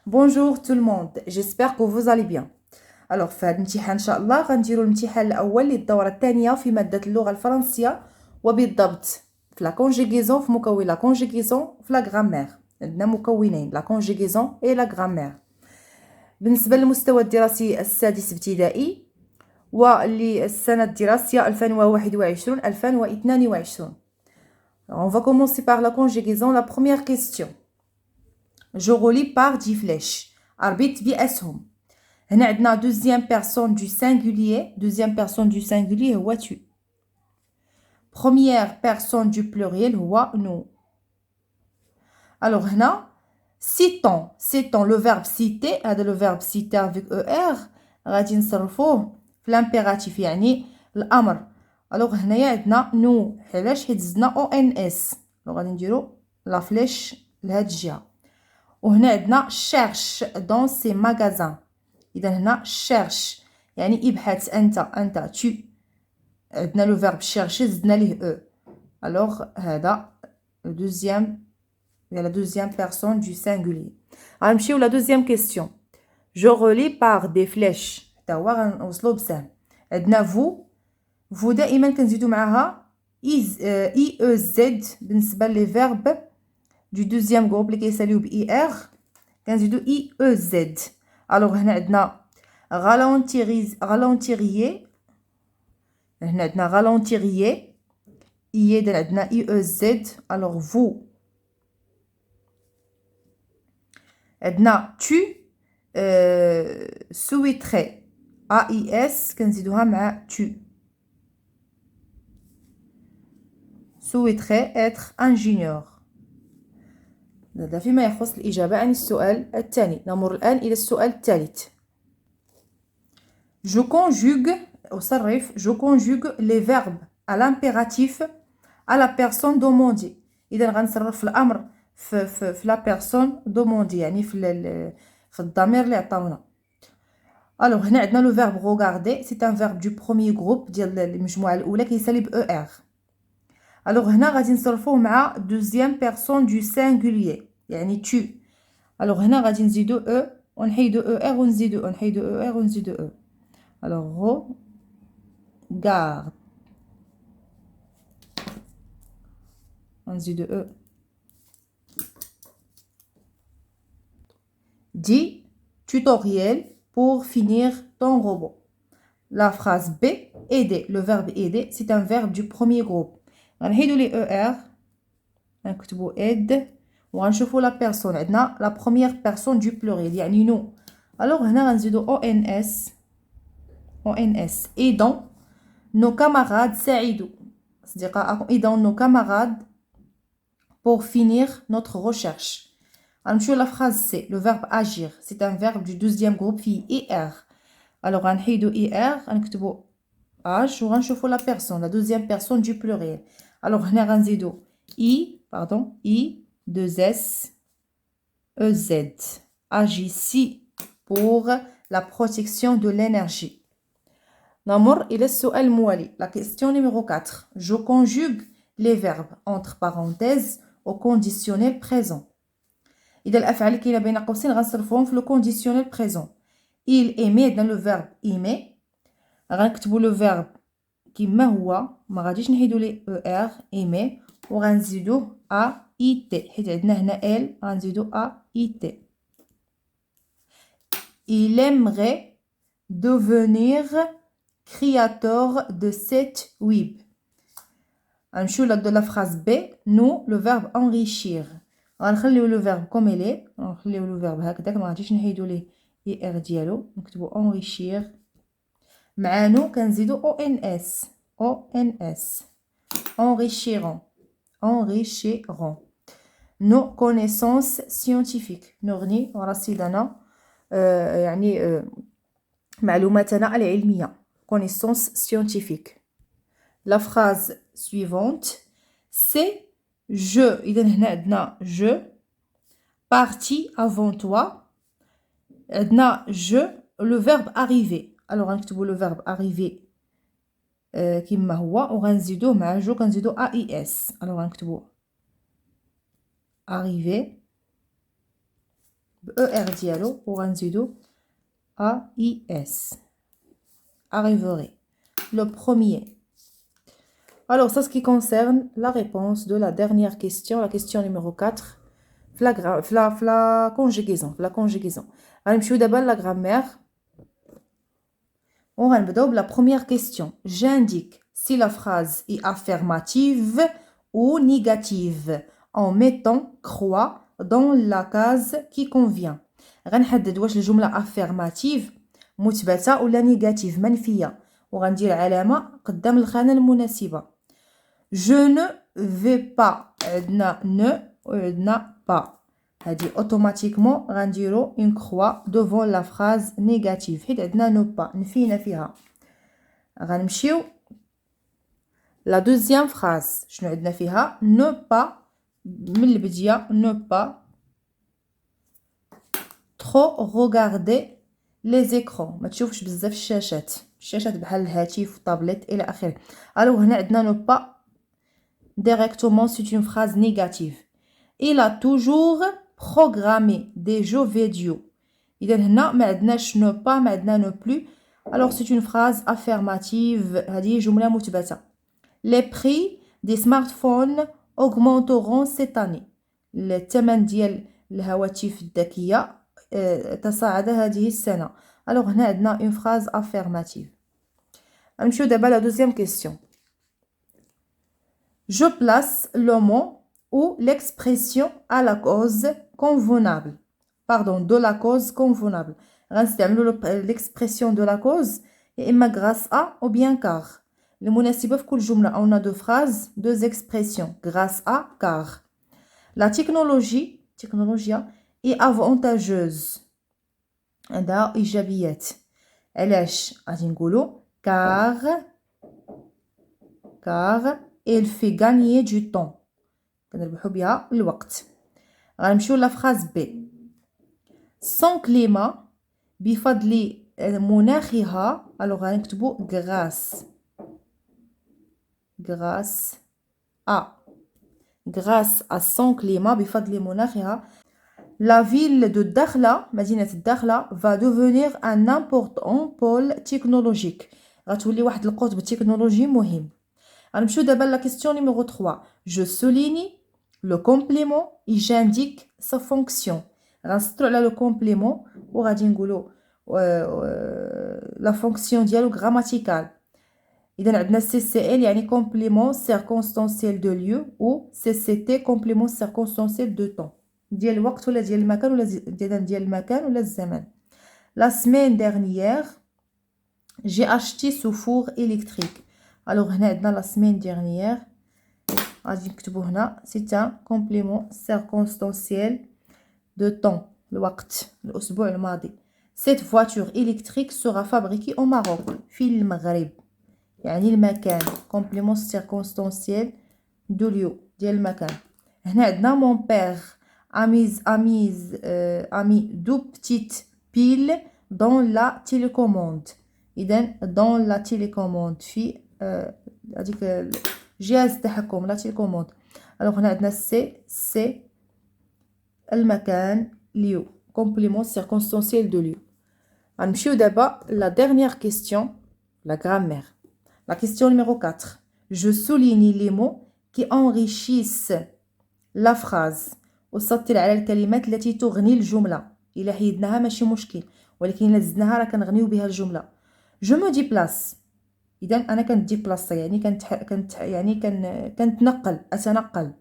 Bonjour tout le monde, j'espère que vous allez bien. Alors في هذا الامتحان ان شاء الله غنديروا الامتحان الاول للدوره الثانيه في ماده اللغه الفرنسيه وبالضبط في لا كونجيغيزون في مكون لا كونجيغيزون في لا غرامير. عندنا مكونين لا كونجيغيزون اي لا غرامير. بالنسبه للمستوى الدراسي السادس ابتدائي وللسنه الدراسيه 2021 2022. On va commencer par la conjugaison. La première question. Je relis par 10 flèches. أربط بأسهم. هنا عندنا deuxième personne du singulier. Deuxième personne du singulier هو tu. Première personne du pluriel هو nous. Alors هنا citons. Citons le verbe citer. هذا le verbe citer avec ER غادي نصرفوه في l'impératif يعني الأمر. Alors هنايا عندنا nous. علاش حيت زدنا ONS. alors غادي نديرو لا فليش لهاد الجهة. وهنا عندنا cherche dans ces magasins. إذا هنا cherche يعني ابحث أنت tu. عندنا لو verbe chercher زدنا ليه e. alors هذا la deuxième personne du singulier. غنمشيو la deuxième question. Je relis par des flèches. حتى هو غنوصلو بسهم. عندنا vous دائما كنزيدو معاها IEZ بالنسبة لي verbe du deuxième groupe اللي كيساليو ب IR كنزيدو IEZ. alors هنا عندنا ralentirier هنا عندنا ralentirier إذا عندنا IEZ. alors vous عندنا tu souhaiterais AIS كنزيدوها مع tu. souhaiterait être ingénieur. هذا فيما يخص الإجابة عن السؤال الثاني. نمر الآن إلى السؤال الثالث. Je conjugue أصرف je conjugue les verbes à l'impératif à la personne demandée. إذا غنصرف الأمر في la personne demandée يعني في الضمير اللي عطاونا. alors هنا عندنا le verbe regarder. c'est un verbe du premier groupe ديال المجموعة الأولى كيسالي ب ER. alors هنا غادي نصرفوه مع deuxième personne du singulier يعني tu. alors هنا غادي نزيدو e ونحيدو er ونزيدو e نحيدو er ونزيدو e. alors regarde ونزيدو e. dis tutoriel pour finir ton robot. la phrase B aider. le verbe aider c'est un verbe du premier groupe. غنحيدو لي ER غنكتبو aide وغنشوفو لا بيرسون. عندنا لا بروميير بيرسون دو بلوريل يعني نو. الوغ هنا غنزيدو ONS aidons nos camarades ساعدوا أصدقائكم. aidons nos camarades pour finir notre recherche. غنمشيو لا phrase C. le verbe agir c'est un verbe du deuxième groupe فيه ER. alors غنحيدو ER غنكتبو age وغنشوفو لا بيرسون لا دوزيام بيرسون دو بلوريل. alors هنا غنزيدو I2S EZ agit ici pour la protection de l'énergie. نمر إلى السؤال الموالي. la question numéro 4. je conjugue les verbes entre parenthèses au conditionnel présent. إذا الأفعال اللي كاينة بين قوسين غنصرفوهم في le conditionnel présent. il aimait عندنا le verbe aimer غنكتبو le verbe كما هو ما غاديش نحيدو لي ER aimer وغنزيدوه AIT حيت عندنا هنا L غنزيدو AIT. il aimerait devenir créateur de site web. غنمشيو لا phrase B. nous le verbe enrichir غنخليو le verbe comme il est. غنخليو le verbe هكذاك ما غاديش نحيدو ليه ER ديالو نكتبو enrichir مع nous كنزيدو ONS enrichiront nos connaissances scientifiques. نغني رصيدنا يعني معلوماتنا العلمية connaissances scientifiques. la phrase suivante c'est je. إذا هنا عندنا je parti avant toi. عندنا je le verbe arriver. alors غنكتبو le verbe arriver كما هو وغنزيدوه مع جو كنزيدو AIS. alors غنكتبو arriver ER ديالو وغنزيدو AIS. Arriverait. Le premier. Alors, ça, ce qui concerne la réponse de la dernière question, la question numéro 4. La conjugaison. La conjugaison. غنمشيو دابا la grammaire. On va la première question. J'indique si la phrase est affirmative ou négative en mettant croix dans la case qui convient. غنحدد واش الجملة affirmative مثبتة ولا négative منفية وغندير علامة قدام الخانة المناسبة. Je ne vais pas عندنا ne وعندنا pas. هادي automatiquement غنديرو une croix devant la phrase négative حيت عندنا ne pas نفينا فيها. غنمشيو la deuxième phrase شنو عندنا فيها ne pas من البداية ne pas trop regarder les écrans ما تشوفش بزاف الشاشات بحال الهاتف والطابلت الى اخره. الوغ هنا عندنا ne pas directement c'est une phrase négative. Il a toujours programmé des jeux vidéo. إذا هنا ما عندناش ne pas ما عندنا ne plus. Alors c'est une phrase affirmative. هذه جملة مثبتة. Les prix des smartphones augmenteront cette année. الثمن ديال الهواتف الذكية تصاعد هذه السنة. Alors هنا عندنا une phrase affirmative. نمشيو دابا la deuxième question. Je place le mot ou l'expression à la cause convenable. Pardon, de la cause convenable. غنستعملوا l'expression de la cause يا إما grâce à ou bien car. المناسبة في كل جملة on a deux phrases, deux expressions. Grâce à, car. La technologie est avantageuse. عندها إيجابيات. علاش غادي نقولوا car elle fait gagner du temps. كنربحوا بها الوقت. غنمشيو لا فراز بي. Sans climat بفضل مناخها. الوغ غنكتبوا grâce à son climat بفضل مناخها. La ville de Dakhla, مدينة الداخلة, va devenir un important pôle technologique. غتولي واحد القطب تكنولوجي مهم. غنمشيو دابا لا question numéro 3. Je souligne le complément et j'indique sa fonction. غنسطروا على le complément وغادي نقولوا la fonction ديالو grammatical. إذا عندنا CCL يعني complément circonstanciel de lieu ou CCT complément circonstanciel de temps. ديال الوقت ولا ديال المكان ولا ديال المكان ولا الزمان. La semaine dernière j'ai acheté ce four électrique. Alors هنا عندنا la semaine dernière غادي نكتبو هنا c'est un complément circonstanciel de temps الوقت الأسبوع الماضي. Cette voiture électrique sera fabriquée au Maroc في المغرب يعني المكان complément circonstanciel de lieu ديال المكان. هنا عندنا mon père a mis deux petites piles dans la télécommande. إذا dans la télécommande في هذيك جهاز التحكم لا télécommande. alors هنا عندنا سي المكان lieu complément circonstanciel de lieu. غنمشيو دابا la dernière question la grammaire. La question numéro 4. Je souligne les mots qui enrichissent la phrase. وسطر على الكلمات التي تغني الجملة. إلا حيدناها ماشي مشكل ولكن إلا زدناها راه كنغنيو بها الجملة. Je me déplace. إذا أنا كنديبلاصي يعني أتنقل.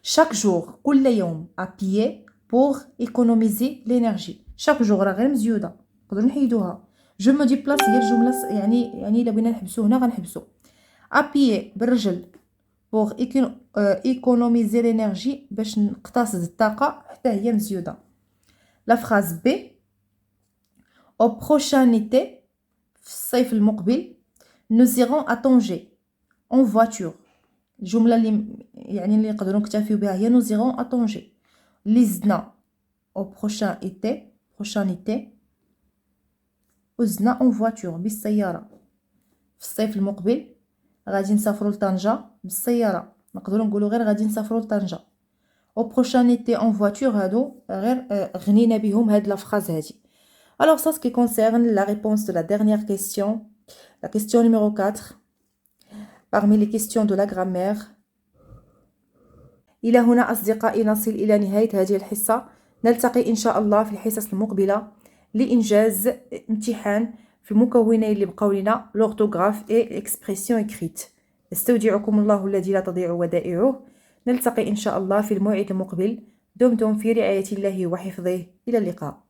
Chaque jour كل يوم à pied pour économiser l'énergie. Chaque jour راه غير مزيودة نقدروا نحيدوها. Je me déplace هي الجملة يعني إلا بغينا نحبسو هنا غنحبسو. À pied بالرجل pour économiser l'énergie باش نقتصد الطاقة حتى هي مزيودة. La phrase B. Au prochain été في الصيف المقبل nous irons à Tanger en voiture. الجملة اللي نقدروا نكتفيو بها هي nous irons à Tanger. اللي زدنا au prochain été وزدنا en voiture بالسيارة. في الصيف المقبل غادي نسافروا لطنجة بالسيارة. نقدروا نقولوا غير غادي نسافروا لطنجة. au prochain été en voiture هادو غير غنينا بهم هاد la phrase هادي. Alors ça, ce qui concerne la réponse de la dernière question, la question numéro 4, parmi les questions de la grammaire. إلى هنا أصدقائي نصل إلى نهاية هذه الحصة. نلتقي إن شاء الله في الحصص المقبلة لإنجاز امتحان في المكونين اللي بقاو لنا l'orthographe et l'expression écrite. استودعكم الله الذي لا تضيع ودائعه. نلتقي إن شاء الله في الموعد المقبل. دمتم في رعاية الله وحفظه. إلى اللقاء.